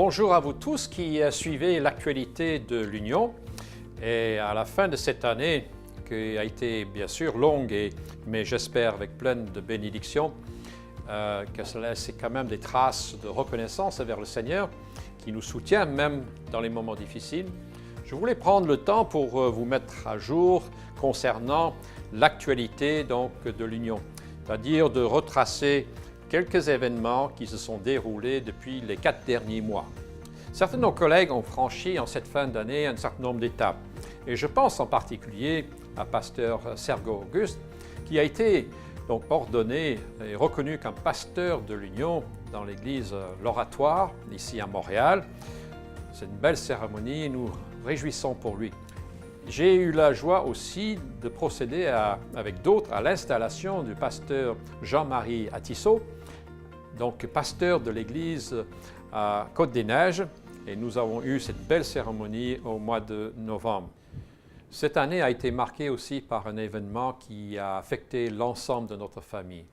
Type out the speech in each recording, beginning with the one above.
Bonjour à vous tous qui suivez l'actualité de l'Union. Et à la fin de cette année, qui a été bien sûr longue, mais j'espère avec pleine de bénédictions, que cela laisse quand même des traces de reconnaissance envers le Seigneur qui nous soutient même dans les moments difficiles. Je voulais prendre le temps pour vous mettre à jour concernant l'actualité de l'Union, c'est-à-dire de retracer quelques événements qui se sont déroulés depuis les 4 derniers mois. Certains de nos collègues ont franchi en cette fin d'année un certain nombre d'étapes. Et je pense en particulier à pasteur Sergo Auguste, qui a été donc ordonné et reconnu comme pasteur de l'Union dans l'église L'Oratoire, ici à Montréal. C'est une belle cérémonie et nous réjouissons pour lui. J'ai eu la joie aussi de procéder avec d'autres à l'installation du pasteur Jean-Marie Atissot, donc pasteur de l'église à Côte-des-Neiges, et nous avons eu cette belle cérémonie au mois de novembre. Cette année a été marquée aussi par un événement qui a affecté l'ensemble de notre famille.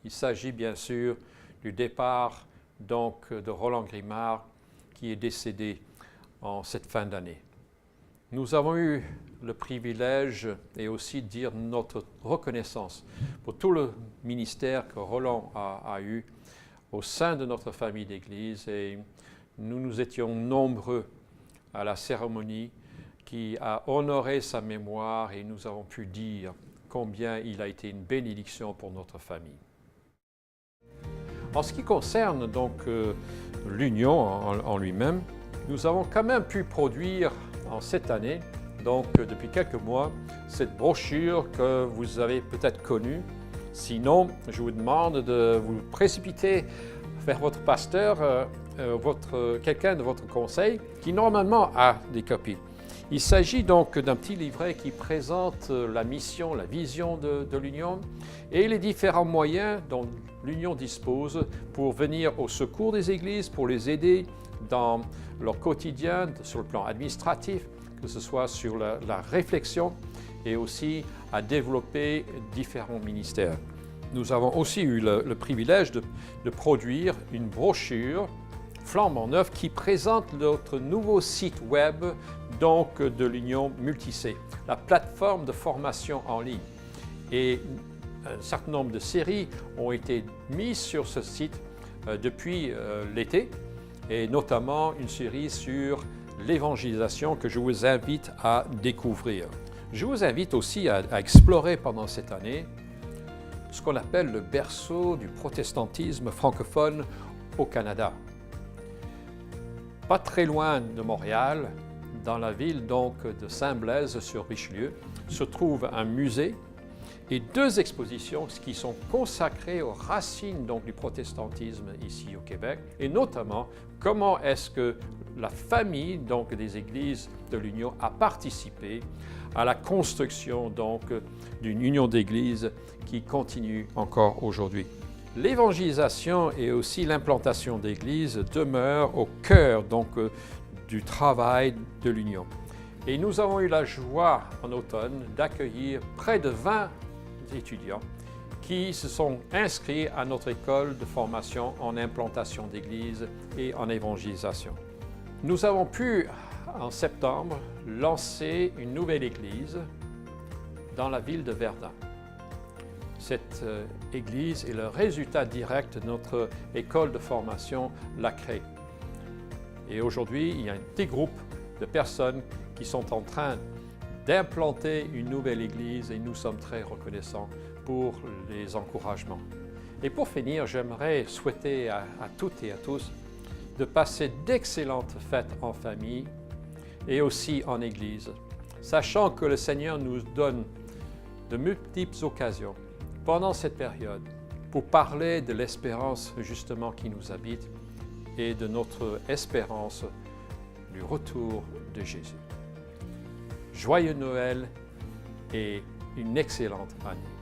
Il s'agit bien sûr du départ de Roland Grimard qui est décédé en cette fin d'année. Nous avons eu le privilège et aussi dire notre reconnaissance pour tout le ministère que Roland a eu au sein de notre famille d'Église, et nous étions nombreux à la cérémonie qui a honoré sa mémoire, et nous avons pu dire combien il a été une bénédiction pour notre famille. En ce qui concerne l'Union en lui-même, nous avons quand même pu produire en cette année, depuis quelques mois, cette brochure que vous avez peut-être connue. Sinon, je vous demande de vous précipiter vers votre pasteur, quelqu'un de votre conseil, qui normalement a des copies. Il s'agit donc d'un petit livret qui présente la mission, la vision de l'Union et les différents moyens dont l'Union dispose pour venir au secours des églises, pour les aider dans leur quotidien, sur le plan administratif, que ce soit sur la réflexion et aussi à développer différents ministères. Nous avons aussi eu le privilège de produire une brochure flambant neuve qui présente notre nouveau site web de l'Union Multi-C, la plateforme de formation en ligne. Et un certain nombre de séries ont été mises sur ce site depuis l'été, et notamment une série sur l'évangélisation que je vous invite à découvrir. Je vous invite aussi à explorer pendant cette année ce qu'on appelle le berceau du protestantisme francophone au Canada. Pas très loin de Montréal, dans la ville de Saint-Blaise-sur-Richelieu, se trouve un musée et 2 expositions qui sont consacrées aux racines du protestantisme ici au Québec, et notamment comment est-ce que la famille des églises de l'Union a participé à la construction d'une union d'églises qui continue encore aujourd'hui. L'évangélisation et aussi l'implantation d'églises demeurent au cœur du travail de l'Union. Et nous avons eu la joie en automne d'accueillir près de 20 étudiants qui se sont inscrits à notre école de formation en implantation d'églises et en évangélisation. Nous avons pu, en septembre, lancer une nouvelle église dans la ville de Verdun. Cette église est le résultat direct de notre école de formation La Craie. Et aujourd'hui, il y a un petit groupe de personnes qui sont en train d'implanter une nouvelle église, et nous sommes très reconnaissants pour les encouragements. Et pour finir, j'aimerais souhaiter à toutes et à tous de passer d'excellentes fêtes en famille et aussi en église, sachant que le Seigneur nous donne de multiples occasions pendant cette période pour parler de l'espérance justement qui nous habite et de notre espérance du retour de Jésus. Joyeux Noël et une excellente année.